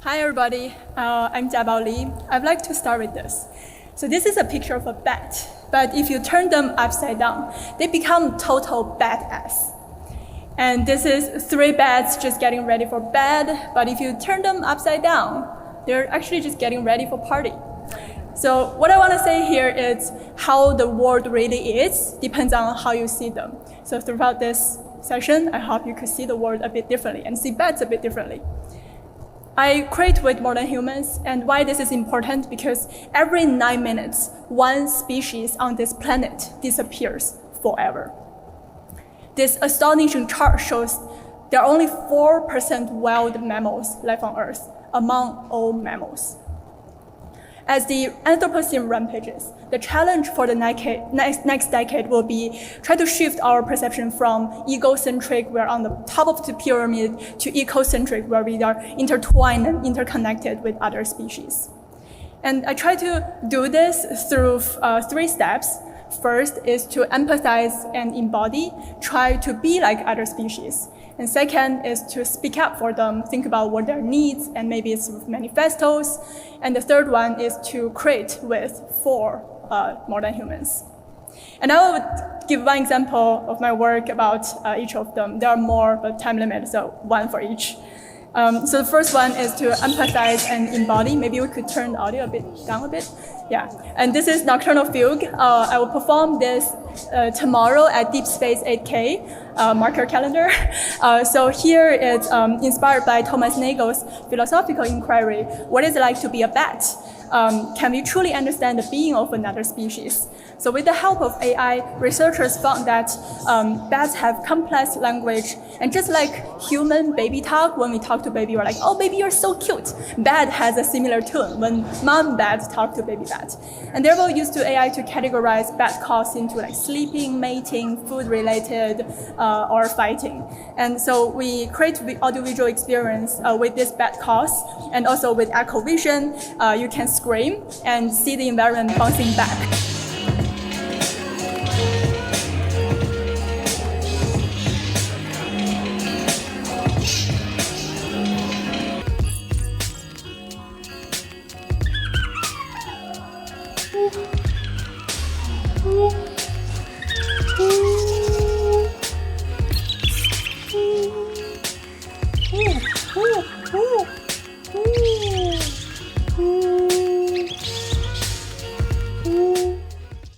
Hi everybody, I'm Jiabao Li. I'd like to start with this. So this is a picture of a bat, but if you turn them upside down, they become total badass. And this is 3 bats just getting ready for bed, but if you turn them upside down, they're actually just getting ready for party. So what I want to say here is how the world really is depends on how you see them. So throughout this session, I hope you could see the world a bit differently and see bats a bit differently. I create with more than humans, and why this is important because every 9 minutes, one species on this planet disappears forever. This astonishing chart shows there are only 4% wild mammals left on Earth among all mammals. As the Anthropocene rampages, the challenge for the next decade will be try to shift our perception from egocentric, we're on the top of the pyramid, to ecocentric, where we are intertwined and interconnected with other species. And I try to do this through 3 steps. First is to empathize and embody, try to be like other species. And second is to speak up for them, think about what their needs, and maybe it's with manifestos. And the third one is to create with 4 more than humans. And I will give one example of my work about each of them. There are more, but time limit, so 1 for each. So the first one is to empathize and embody. Maybe we could turn the audio a bit down a bit. Yeah, and this is Nocturnal Fugue. I will perform this tomorrow at Deep Space 8K, mark your calendar. So here it's inspired by Thomas Nagel's philosophical inquiry, what is it like to be a bat? Can we truly understand the being of another species? So with the help of AI, researchers found that bats have complex language, and just like human baby talk, when we talk to baby, we're like, oh baby, you're so cute. Bat has a similar tone when mom bat talk to baby bat. And they will use AI to categorize bat calls into like sleeping, mating, food related, or fighting. And so we create the audiovisual experience with this bat calls, and also with Echovision, you can scream and see the environment bouncing back.